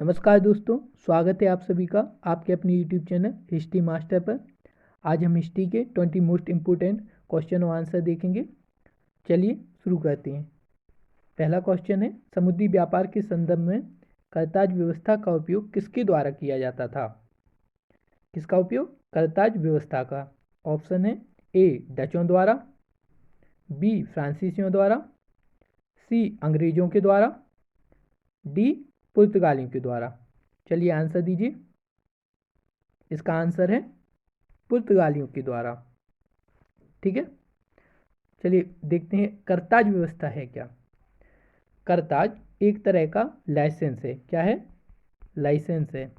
नमस्कार दोस्तों, स्वागत है आप सभी का आपके अपने यूट्यूब चैनल हिस्ट्री मास्टर पर। आज हम हिस्ट्री के 20 मोस्ट इम्पोर्टेंट क्वेश्चन और आंसर देखेंगे। चलिए शुरू करते हैं। पहला क्वेश्चन है, समुद्री व्यापार के संदर्भ में करताज व्यवस्था का उपयोग किसके द्वारा किया जाता था? किसका उपयोग? करताज व्यवस्था का। ऑप्शन है ए डचों द्वारा, बी फ्रांसीसियों द्वारा, सी अंग्रेजों के द्वारा, डी पुर्तगालियों के द्वारा। चलिए आंसर दीजिए। इसका आंसर है पुर्तगालियों के द्वारा। ठीक है, चलिए देखते हैं करताज व्यवस्था है क्या। करताज एक तरह का लाइसेंस है। क्या है? लाइसेंस है,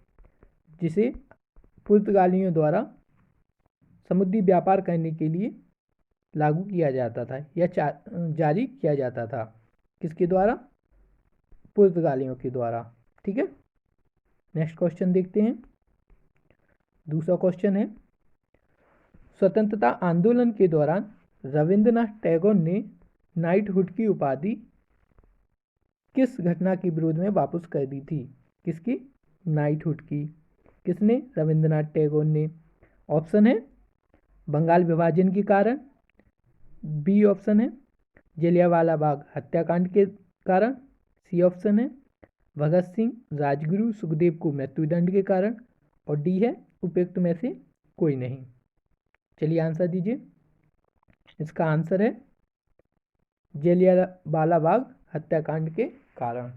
जिसे पुर्तगालियों द्वारा समुद्री व्यापार करने के लिए लागू किया जाता था या जारी किया जाता था। किसके द्वारा? पुर्तगालियों के द्वारा। ठीक है, नेक्स्ट क्वेश्चन देखते हैं। दूसरा क्वेश्चन है, स्वतंत्रता आंदोलन के दौरान रविंद्रनाथ टैगोर ने नाइटहुड की उपाधि किस घटना के विरोध में वापस कर दी थी? किसकी? नाइटहुड की। किसने? रविंद्रनाथ टैगोर ने। ऑप्शन है बंगाल विभाजन के कारण, बी ऑप्शन है जलियांवाला बाग हत्याकांड के कारण, सी ऑप्शन है भगत सिंह राजगुरु सुखदेव को मृत्युदंड के कारण, और डी है उपयुक्त में से कोई नहीं। चलिए आंसर दीजिए। इसका आंसर है जलियांवाला बाग हत्याकांड के कारण।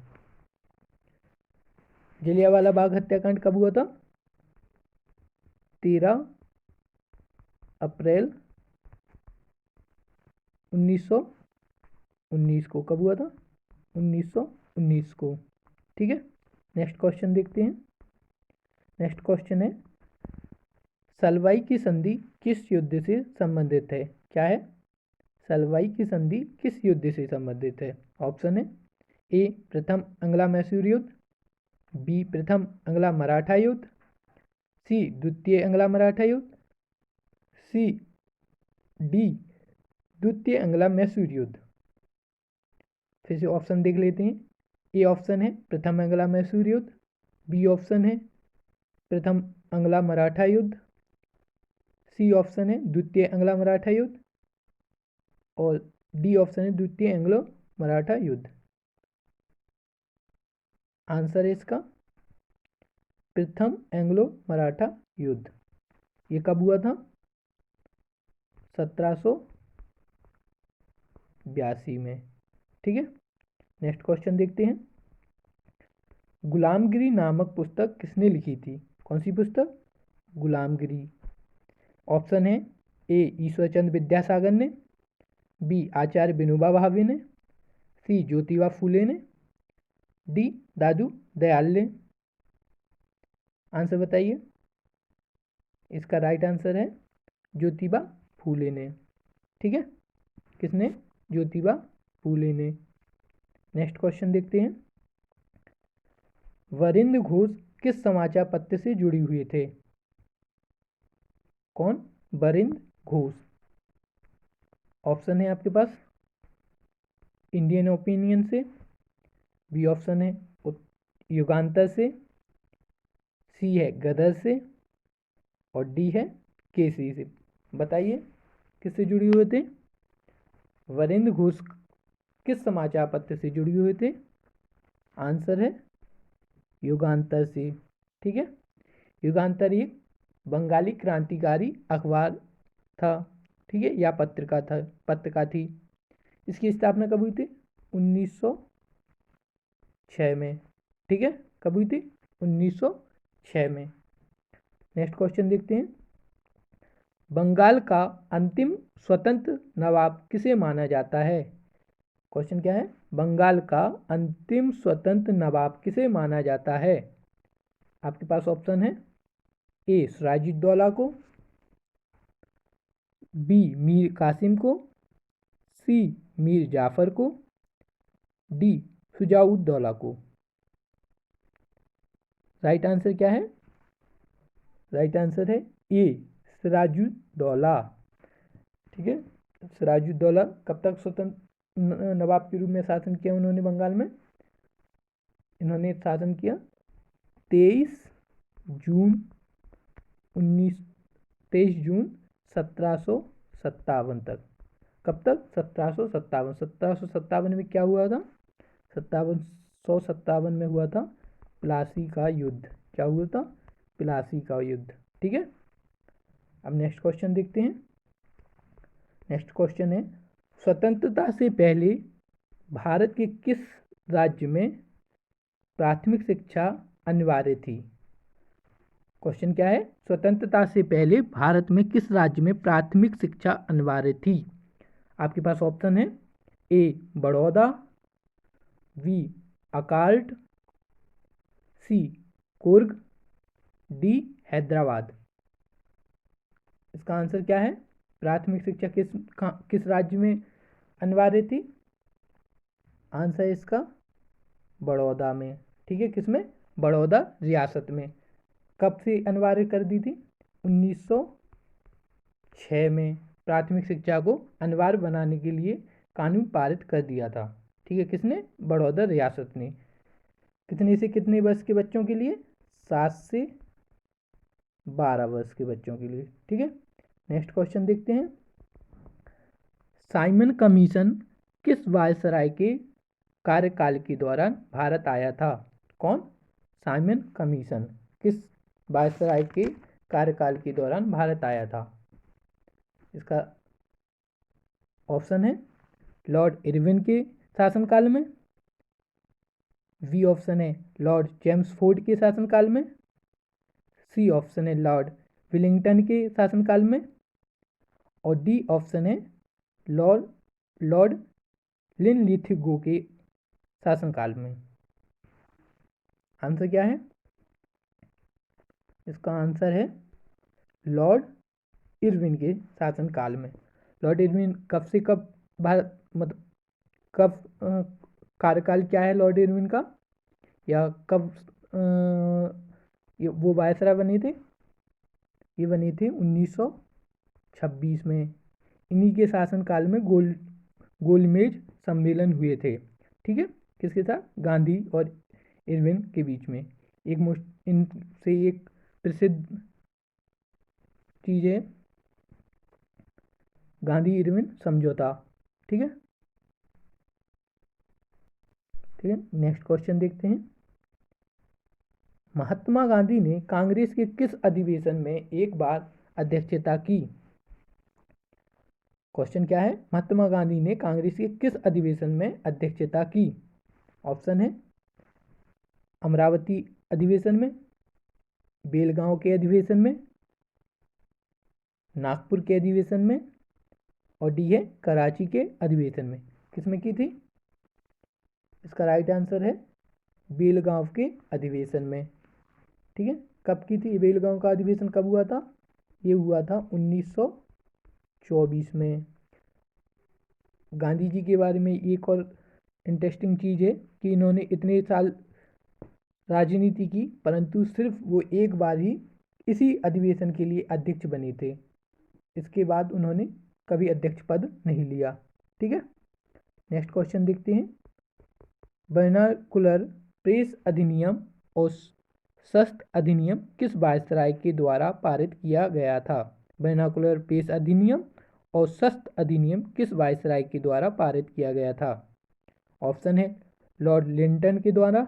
जलियांवाला बाग हत्याकांड कब हुआ था? 13 अप्रैल 1919 को। कब हुआ था? 1919 को। ठीक है, नेक्स्ट क्वेश्चन देखते हैं। नेक्स्ट क्वेश्चन है, सलवाई की संधि किस युद्ध से संबंधित है? क्या है? सलवाई की संधि किस युद्ध से संबंधित है? ऑप्शन है ए प्रथम अंग्ला मैसूर युद्ध, बी प्रथम अंग्ला मराठा युद्ध, सी द्वितीय अंग्ला मराठा युद्ध, सी डी द्वितीय अंग्ला मैसूर युद्ध। फिर से ऑप्शन देख लेते हैं। ए ऑप्शन है प्रथम अंग्ला मैसूर युद्ध, बी ऑप्शन है प्रथम अंग्ला मराठा युद्ध, सी ऑप्शन है द्वितीय अंग्ला मराठा युद्ध, और डी ऑप्शन है द्वितीय एंग्लो मराठा युद्ध। आंसर है इसका प्रथम एंग्लो मराठा युद्ध। ये कब हुआ था? 1782 में। ठीक है, नेक्स्ट क्वेश्चन देखते हैं। गुलामगिरी नामक पुस्तक किसने लिखी थी? कौन सी पुस्तक? गुलामगिरी। ऑप्शन है ए ईश्वरचंद्र विद्यासागर ने, बी आचार्य विनोबा भावे ने, सी ज्योतिबा फूले ने, डी दादू दयाल ने। आंसर बताइए। इसका राइट आंसर है ज्योतिबा फूले ने। ठीक है, किसने? ज्योतिबा फूले ने। नेक्स्ट क्वेश्चन देखते हैं। वरिंद घोष किस समाचार पत्र से जुड़े हुए थे? कौन? वरिंद घोष। ऑप्शन है आपके पास इंडियन ओपिनियन से, बी ऑप्शन है युगांतर से, सी है गदर से, और डी है केसरी से। बताइए किससे जुड़े हुए थे? वरिंद घोष किस समाचार पत्र से जुड़े हुए थे? आंसर है युगांतर से। ठीक है, युगांतर एक बंगाली क्रांतिकारी अखबार था। ठीक है, या पत्रिका थी। इसकी स्थापना कब हुई थी? 1906 में। ठीक है, कब हुई थी? 1906 में। नेक्स्ट क्वेश्चन देखते हैं। बंगाल का अंतिम स्वतंत्र नवाब किसे माना जाता है? क्वेश्चन क्या है? बंगाल का अंतिम स्वतंत्र नवाब किसे माना जाता है? आपके पास ऑप्शन है ए सिराजुद्दौला को, बी मीर कासिम को, सी मीर जाफर को, डी शुजाउद्दौला को। राइट आंसर क्या है? राइट आंसर है ए सिराजुद्दौला। ठीक है, सिराजुद्दौला कब तक स्वतंत्र नवाब के रूप में शासन किया उन्होंने बंगाल में? इन्होंने शासन किया जून 1757 तक। कब तक? 1757। 1757 में क्या हुआ था? 1757 में हुआ था प्लासी का युद्ध। क्या हुआ था? प्लासी का युद्ध। ठीक है। अब नेक्स्ट क्वेश्चन देखते हैं। नेक्स्ट क्वेश्चन है, स्वतंत्रता से पहले भारत के किस राज्य में प्राथमिक शिक्षा अनिवार्य थी? क्वेश्चन क्या है? स्वतंत्रता से पहले भारत में किस राज्य में प्राथमिक शिक्षा अनिवार्य थी? आपके पास ऑप्शन है, ए बड़ौदा, बी अकाल्ट, सी कुर्ग, डी हैदराबाद। इसका आंसर क्या है? प्राथमिक शिक्षा किस राज्य में अनिवार्य थी? आंसर इसका बड़ौदा में। ठीक है, किसमें? बड़ौदा रियासत में। कब से अनिवार्य कर दी थी? 1906 में प्राथमिक शिक्षा को अनिवार्य बनाने के लिए कानून पारित कर दिया था। ठीक है, किसने? बड़ौदा रियासत ने। कितने से कितने वर्ष के बच्चों के लिए? 7 से 12 वर्ष के बच्चों के लिए। ठीक है। नेक्स्ट क्वेश्चन देखते हैं। साइमन कमीशन किस वायसराय के कार्यकाल के दौरान भारत आया था? कौन? साइमन कमीशन किस वायसराय के कार्यकाल के दौरान भारत आया था? इसका ऑप्शन है, लॉर्ड इरविन के शासनकाल में, बी ऑप्शन है लॉर्ड चेम्सफोर्ड के शासनकाल में, सी ऑप्शन है लॉर्ड विलिंगटन के शासनकाल में, और डी ऑप्शन है लॉर्ड लिनलिथगो के शासनकाल में। आंसर क्या है? इसका आंसर है लॉर्ड इरविन के शासनकाल में। लॉर्ड इरविन कब से कब भारत मतलब कब कार्यकाल क्या है लॉर्ड इरविन का, या कब वो वायसराय बने थे? ये बने थे 1926 में। इन्हीं के शासनकाल में गोलमेज सम्मेलन हुए थे। ठीक है, किसके साथ? गांधी और इरविन के बीच में। इनसे एक प्रसिद्ध चीज़ है गांधी इरविन समझौता। ठीक है। ठीक है, नेक्स्ट क्वेश्चन देखते हैं। महात्मा गांधी ने कांग्रेस के किस अधिवेशन में एक बार अध्यक्षता की? क्वेश्चन क्या है? महात्मा गांधी ने कांग्रेस के किस अधिवेशन में अध्यक्षता की? ऑप्शन है, अमरावती अधिवेशन में, बेलगांव के अधिवेशन में, नागपुर के अधिवेशन में, और डी है कराची के अधिवेशन में। किसमें की थी? इसका राइट आंसर है बेलगांव के अधिवेशन में। ठीक है, कब की थी बेलगांव का अधिवेशन? कब हुआ था? ये हुआ था 1924 में। गांधी जी के बारे में एक और इंटरेस्टिंग चीज़ है कि इन्होंने इतने साल राजनीति की, परंतु सिर्फ वो एक बार ही इसी अधिवेशन के लिए अध्यक्ष बने थे। इसके बाद उन्होंने कभी अध्यक्ष पद नहीं लिया। ठीक है, नेक्स्ट क्वेश्चन देखते हैं। वर्नाकुलर प्रेस अधिनियम और शस्त्र अधिनियम किस वायसराय के द्वारा पारित किया गया था? वर्नाकुलर प्रेस अधिनियम और शस्त्र अधिनियम किस वायसराय के द्वारा पारित किया गया था? ऑप्शन है, लॉर्ड लिंटन के द्वारा,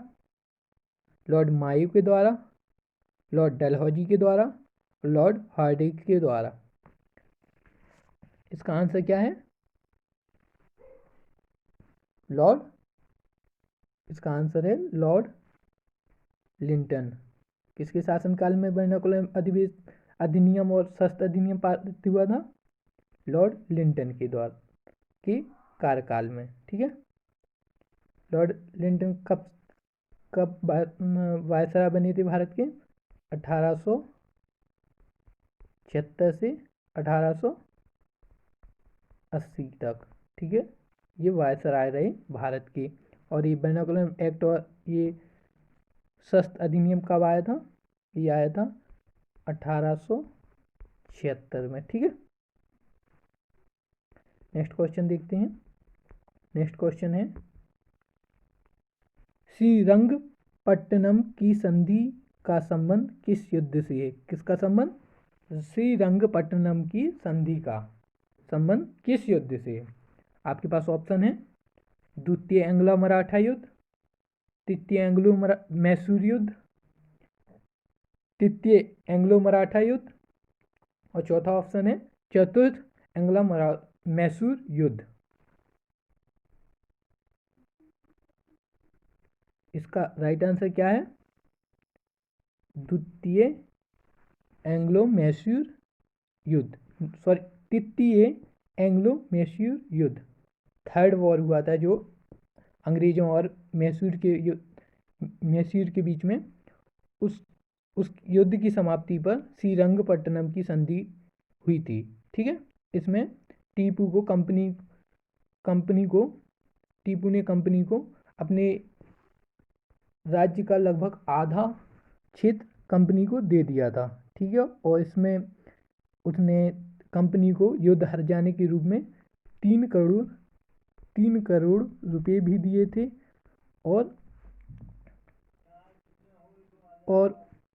लॉर्ड मायो के द्वारा, लॉर्ड डलहौजी के द्वारा, लॉर्ड हार्डिंग के द्वारा। इसका आंसर क्या है? लॉर्ड इसका आंसर है लॉर्ड लिंटन। किसके शासनकाल में वर्नाकुलर अधिनियम और शस्त्र अधिनियम पारित हुआ था? लॉर्ड लिंटन के द्वारा के कार्यकाल में। ठीक है, लॉर्ड लिंटन कब कब वायसराय बने थे भारत के? 1876 से 1880 तक। ठीक है, ये वायसराय रहे भारत के। और ये वर्नाकुलर एक्ट और ये शस्त्र अधिनियम कब आया था? ये आया था 1876 में। ठीक है, नेक्स्ट क्वेश्चन देखते हैं। नेक्स्ट क्वेश्चन है, श्रीरंगपट्टनम की संधि का संबंध किस युद्ध से है? किसका संबंध? श्रीरंगपट्टनम की संधि का संबंध किस युद्ध से है? आपके पास ऑप्शन है द्वितीय एंग्लो मराठा युद्ध, तृतीय एंग्लो मैसूर युद्ध, तृतीय एंग्लो मराठा युद्ध और चौथा ऑप्शन है चतुर्थ एंग्लो मैसूर युद्ध। इसका राइट आंसर क्या है? द्वितीय एंग्लो मैसूर युद्ध, सॉरी तृतीय एंग्लो मैसूर युद्ध। थर्ड वॉर हुआ था जो अंग्रेजों और मैसूर के बीच में, उस युद्ध की समाप्ति पर श्रीरंगपट्टनम की संधि हुई थी। ठीक है, इसमें टीपू ने कंपनी को अपने राज्य का लगभग आधा क्षेत्र कंपनी को दे दिया था। ठीक है, और इसमें उसने कंपनी को युद्ध हार जाने के रूप में 3 करोड़ रुपए भी दिए थे और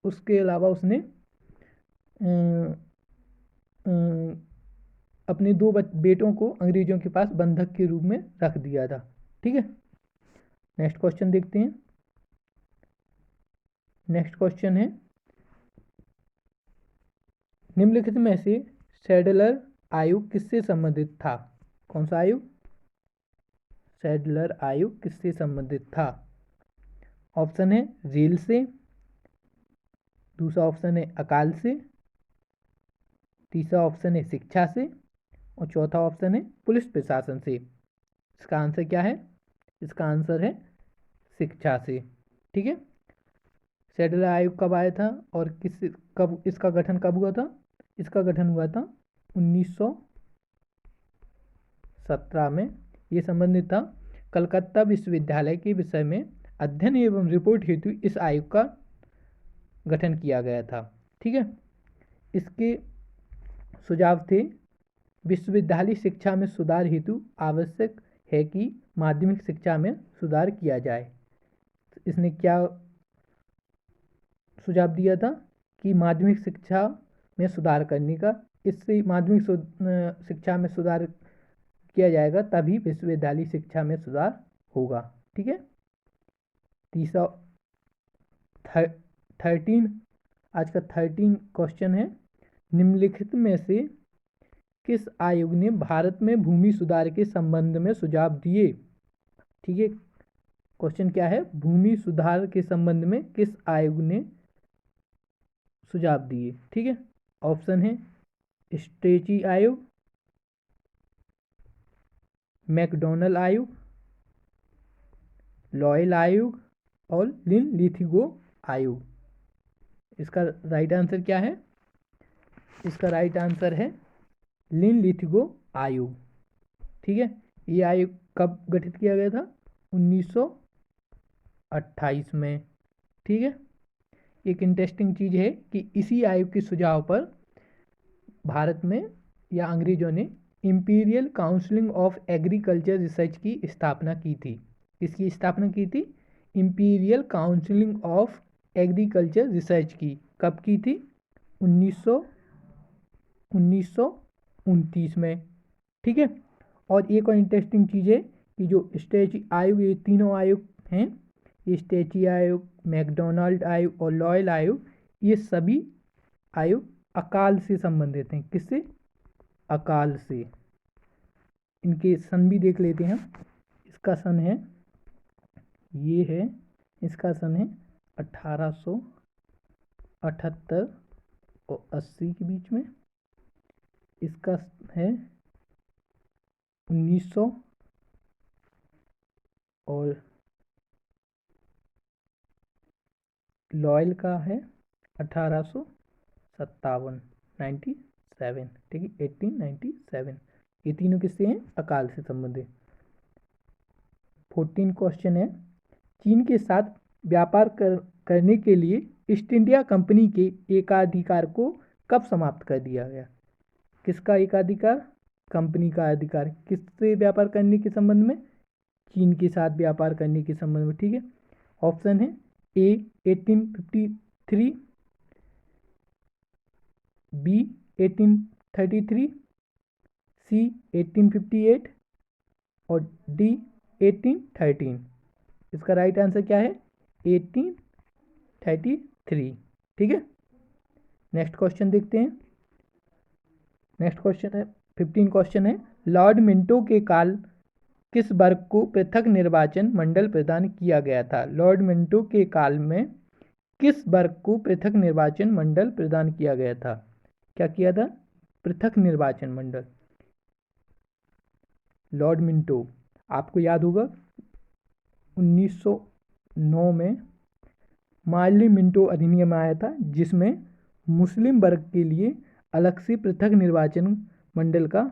उसके अलावा उसने अपने 2 बेटों को अंग्रेजों के पास बंधक के रूप में रख दिया था। ठीक है, नेक्स्ट क्वेश्चन देखते हैं। नेक्स्ट क्वेश्चन है निम्नलिखित में से सैडलर आयोग किससे संबंधित था? कौन सा आयोग? सैडलर आयोग किससे संबंधित था? ऑप्शन है रेल से, दूसरा ऑप्शन है अकाल से, तीसरा ऑप्शन है शिक्षा से और चौथा ऑप्शन है पुलिस प्रशासन से। इसका आंसर क्या है? इसका आंसर है शिक्षा से। ठीक है, सैडलर आयोग कब आया था और कब इसका गठन कब हुआ था? इसका गठन हुआ था 1917 में। ये संबंधित था कलकत्ता विश्वविद्यालय के विषय में अध्ययन एवं रिपोर्ट हेतु इस आयोग का गठन किया गया था। ठीक है, इसके सुझाव थे विश्वविद्यालय शिक्षा में सुधार हेतु आवश्यक है कि माध्यमिक शिक्षा में सुधार किया जाए। इसने क्या सुझाव दिया था कि माध्यमिक शिक्षा में सुधार करने का, इससे माध्यमिक शिक्षा में सुधार किया जाएगा तभी विश्वविद्यालय शिक्षा में सुधार होगा। ठीक है, तीसरा 13 आज का 13 क्वेश्चन है निम्नलिखित में से किस आयोग ने भारत में भूमि सुधार के संबंध में सुझाव दिए? ठीक है, क्वेश्चन क्या है? भूमि सुधार के संबंध में किस आयोग ने सुझाव दिए? ठीक है, ऑप्शन है स्ट्रेची आयोग, मैकडॉनल्ड आयोग, लॉयल आयोग और लिन-लिथिगो आयोग। इसका राइट आंसर क्या है? इसका राइट आंसर है लिन-लिथिगो आयोग। ठीक है, ये आयोग कब गठित किया गया था? 1928 में। ठीक है, एक इंटरेस्टिंग चीज़ है कि इसी आयोग के सुझाव पर भारत में या अंग्रेजों ने imperial council of agriculture research की स्थापना की थी। किसकी स्थापना की थी? Imperial council of agriculture research की। कब की थी? 1929 में। ठीक है, और एक और इंटरेस्टिंग चीज़ है कि जो स्ट्रेची आयोग, ये तीनों आयोग हैं, ये स्ट्रेची आयोग, मैकडॉनल्ड आयोग और लॉयल आयोग, ये सभी आयोग अकाल से संबंधित हैं। किससे? अकाल से। इनके सन भी देख लेते हैं। इसका सन है, ये है, इसका सन है 1878 और 80 के बीच में। इसका है 1900 और लॉयल का है 1857 97। ठीक है, 1897। ये तीनों किससे हैं? अकाल से संबंधित। 14 क्वेश्चन है चीन के साथ व्यापार करने के लिए ईस्ट इंडिया कंपनी के एकाधिकार को कब समाप्त कर दिया गया? किसका एकाधिकार? कंपनी का अधिकार। किससे व्यापार करने के संबंध में? चीन के साथ व्यापार करने के संबंध में। ठीक है, ऑप्शन है ए 1853 1833, बी 1833, सी 1858 और डी 1813। इसका राइट आंसर क्या है? 1833। ठीक है, नेक्स्ट क्वेश्चन देखते हैं। नेक्स्ट क्वेश्चन है 15 क्वेश्चन है, लॉर्ड मिंटो के काल किस वर्ग को पृथक निर्वाचन मंडल प्रदान किया गया था? लॉर्ड मिंटो के काल में किस वर्ग को पृथक निर्वाचन मंडल प्रदान किया गया था? क्या किया था? पृथक निर्वाचन मंडल। लॉर्ड मिंटो, आपको याद होगा 1909 में मार्ली मिंटो अधिनियम आया था, जिसमें मुस्लिम वर्ग के लिए अलग से पृथक निर्वाचन मंडल का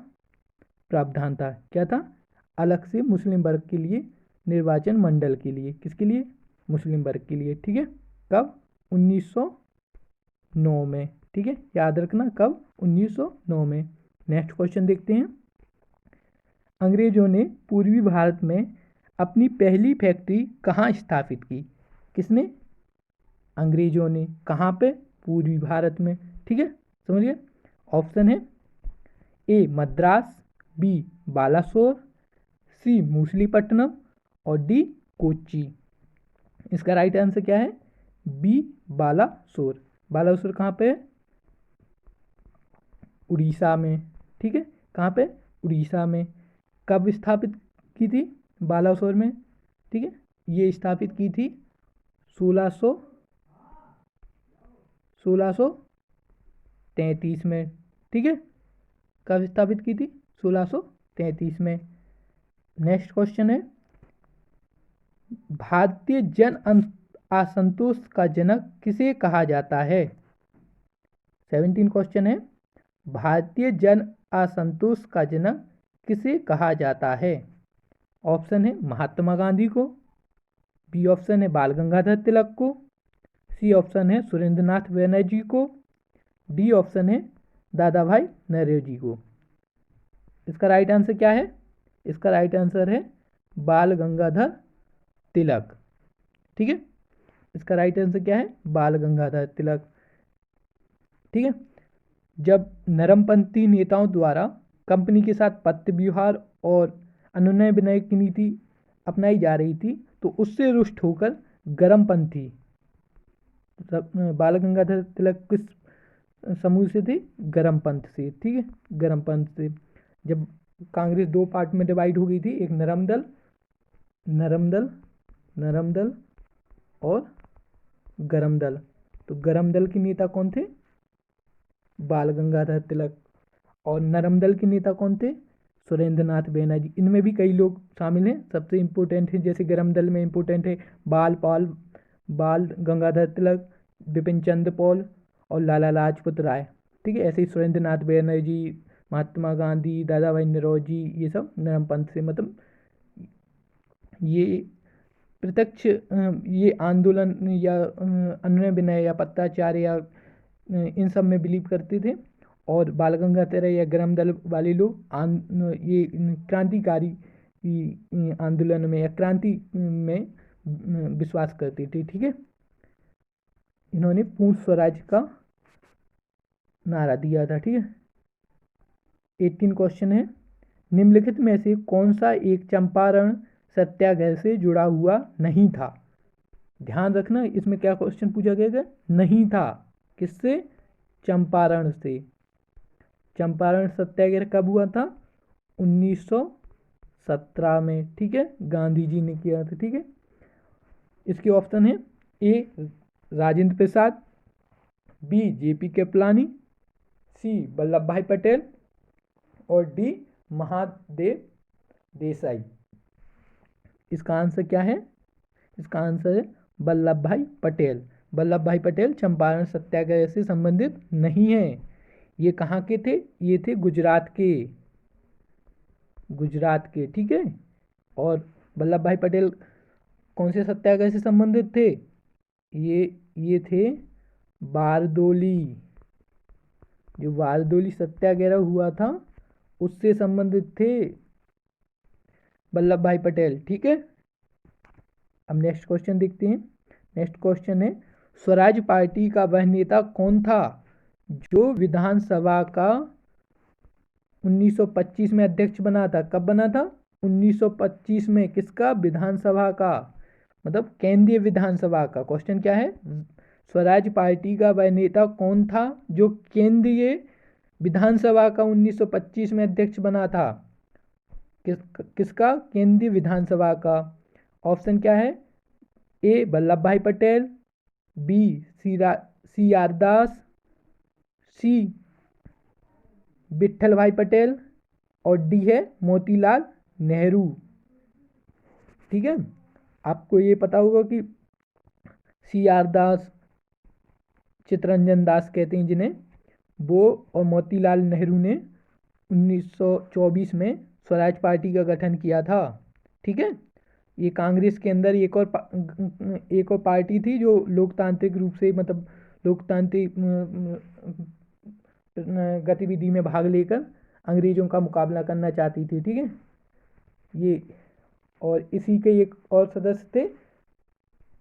प्रावधान था। क्या था? अलग से मुस्लिम वर्ग के लिए निर्वाचन मंडल के लिए। किसके लिए? मुस्लिम वर्ग के लिए। ठीक है, कब? 1909 में। ठीक है, याद रखना, कब? 1909 में। नेक्स्ट क्वेश्चन देखते हैं। अंग्रेजों ने पूर्वी भारत में अपनी पहली फैक्ट्री कहाँ स्थापित की? किसने? अंग्रेजों ने। कहाँ पे? पूर्वी भारत में। ठीक है, समझिए। ऑप्शन है ए मद्रास, बी बालासोर, सी मूसलीपट्टनम और डी कोच्चि। इसका राइट आंसर क्या है? बी बालासोर। बालासोर कहाँ पे है? उड़ीसा में। ठीक है, कहाँ पे? उड़ीसा में। कब स्थापित की थी बालासोर में? ठीक है, ये स्थापित की थी 1633 में। ठीक है, कब स्थापित की थी? 1633 में। नेक्स्ट क्वेश्चन है, भारतीय जन असंतोष का जनक किसे कहा जाता है? 17 क्वेश्चन है, भारतीय जन असंतोष का जनक किसे कहा जाता है? ऑप्शन है महात्मा गांधी को, बी ऑप्शन है बाल गंगाधर तिलक को, सी ऑप्शन है सुरेंद्रनाथ बनर्जी को, डी ऑप्शन है दादा भाई नौरोजी को। इसका राइट आंसर क्या है? इसका राइट आंसर है बाल गंगाधर तिलक। ठीक है, इसका राइट आंसर क्या है? बाल गंगाधर तिलक। ठीक है, जब नरमपंथी नेताओं द्वारा कंपनी के साथ पत्र व्यवहार और अनुनय विनय की नीति अपनाई जा रही थी, तो उससे रुष्ट होकर गर्मपंथी बाल गंगाधर तिलक किस समूह से थे? गर्मपंथ से। ठीक है, गर्मपंथ से। जब कांग्रेस दो पार्ट में डिवाइड हो गई थी, एक नरम दल और गरम दल, तो गरम दल के नेता कौन थे? बाल गंगाधर तिलक। और नरम दल के नेता कौन थे? सुरेंद्रनाथ बनर्जी। इनमें भी कई लोग शामिल हैं, सबसे इम्पोर्टेंट है, जैसे गरम दल में इम्पोर्टेंट है बाल गंगाधर तिलक, बिपिन चंद्र पॉल और लाला लाजपत राय। ठीक है, ऐसे ही सुरेंद्रनाथ बनर्जी, महात्मा गांधी, दादा भाई नौरोजी, ये सब नरमपंथ से, मतलब ये प्रत्यक्ष ये आंदोलन या अनुनय विनय या पत्राचार या इन सब में बिलीव करते थे। और बाल गंगाधर या गरम दल वाले लोग ये क्रांतिकारी आंदोलन में या क्रांति में विश्वास करते थे। ठीक है, इन्होंने पूर्ण स्वराज का नारा दिया था। ठीक है, 18 क्वेश्चन है, निम्नलिखित में से कौन सा एक चंपारण सत्याग्रह से जुड़ा हुआ नहीं था? ध्यान रखना, इसमें क्या क्वेश्चन पूछा गया? नहीं था। किससे? चंपारण से। चंपारण सत्याग्रह कब हुआ था? 1917 में। ठीक है, गांधी जी ने किया था। ठीक है, इसके ऑप्शन है ए राजेंद्र प्रसाद, बी जेपी कृपलानी, सी वल्लभ भाई पटेल और डी महादेव देसाई। इसका आंसर क्या है? इसका आंसर है वल्लभ भाई पटेल। वल्लभ भाई पटेल चंपारण सत्याग्रह से संबंधित नहीं है। ये कहाँ के थे? ये थे गुजरात के। ठीक है, और वल्लभ भाई पटेल कौन से सत्याग्रह से संबंधित थे? ये थे बारदोली। जो बारदोली सत्याग्रह हुआ था उससे संबंधित थे वल्लभ भाई पटेल। ठीक है, अब नेक्स्ट क्वेश्चन देखते हैं। नेक्स्ट क्वेश्चन है, स्वराज पार्टी का वह नेता कौन था जो विधानसभा का 1925 में अध्यक्ष बना था? कब बना था? 1925 में। किसका? विधानसभा का, मतलब केंद्रीय विधानसभा का। क्वेश्चन क्या है? स्वराज पार्टी का वह नेता कौन था जो केंद्रीय विधानसभा का 1925 में अध्यक्ष बना था? किसका? केंद्रीय विधानसभा का। ऑप्शन क्या है? ए वल्लभ भाई पटेल, बी सी आर दास, सी विट्ठल भाई पटेल, और डी है मोतीलाल नेहरू। ठीक है, आपको ये पता होगा कि सी आर दास, चित्तरंजन दास कहते हैं जिन्हें, वो और मोतीलाल नेहरू ने 1924 में स्वराज पार्टी का गठन किया था। ठीक है, ये कांग्रेस के अंदर एक और पार्टी थी जो लोकतांत्रिक रूप से, मतलब लोकतांत्रिक गतिविधि में भाग लेकर अंग्रेजों का मुकाबला करना चाहती थी। ठीक है, ये, और इसी के एक और सदस्य थे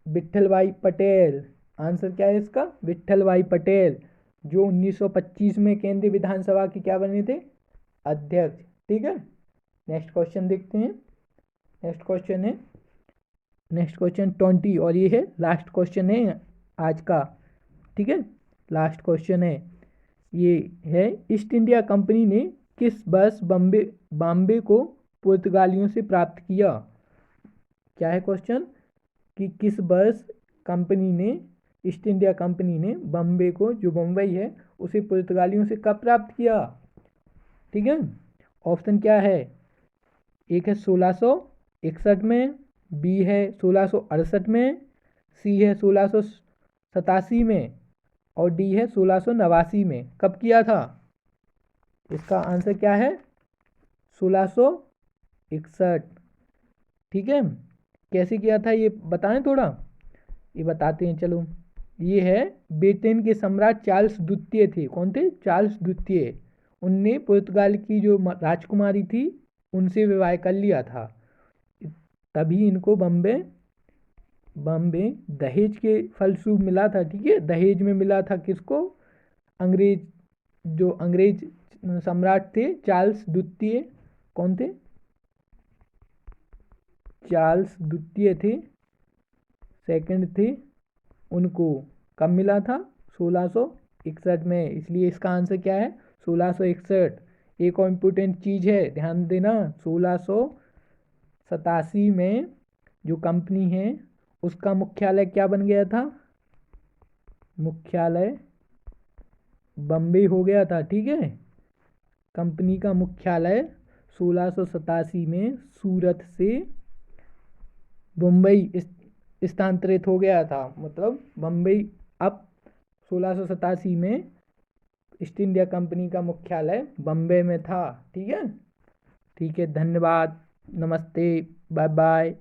विट्ठल भाई पटेल। आंसर क्या है इसका? विट्ठल भाई पटेल, जो 1925 में केंद्रीय विधानसभा के क्या बने थे? अध्यक्ष। ठीक है, नेक्स्ट क्वेश्चन देखते हैं। नेक्स्ट क्वेश्चन 20, और ये है लास्ट क्वेश्चन है आज का। ठीक है, लास्ट क्वेश्चन है, ये है ईस्ट इंडिया कंपनी ने किस वर्ष बॉम्बे को पुर्तगालियों से प्राप्त किया? क्या है क्वेश्चन? कि किस वर्ष ईस्ट इंडिया कंपनी ने बॉम्बे को, जो बम्बई है, उसे पुर्तगालियों से कब प्राप्त किया? ठीक है, ऑप्शन क्या है? एक है 1661 में, बी है 1668 में, सी है 1687 में, और डी है 1689 में। कब किया था? इसका आंसर क्या है? 1661। ठीक है, कैसे किया था ये बताएं थोड़ा? ये बताते हैं, चलो। ये है, ब्रिटेन के सम्राट चार्ल्स द्वितीय थे। कौन थे? चार्ल्स द्वितीय। उनने पुर्तगाल की जो राजकुमारी थी उनसे विवाह कर लिया था, तभी इनको बम्बे दहेज के फलस्वरूप मिला था। ठीक है, दहेज में मिला था किसको? अंग्रेज सम्राट थे चार्ल्स द्वितीय। कौन थे? चार्ल्स द्वितीय थे, सेकंड थे। उनको कब मिला था? 1661 में। इसलिए इसका आंसर क्या है? 1661। एक और इम्पोर्टेंट चीज़ है, ध्यान देना, 1687 में जो कंपनी है उसका मुख्यालय क्या बन गया था? मुख्यालय बम्बई हो गया था। ठीक है, कंपनी का मुख्यालय 1687 में सूरत से मुंबई स्थानांतरित हो गया था। मतलब बम्बई अब 1687 में ईस्ट इंडिया कंपनी का मुख्यालय बम्बई में था। ठीक है, धन्यवाद, नमस्ते, बाय बाय।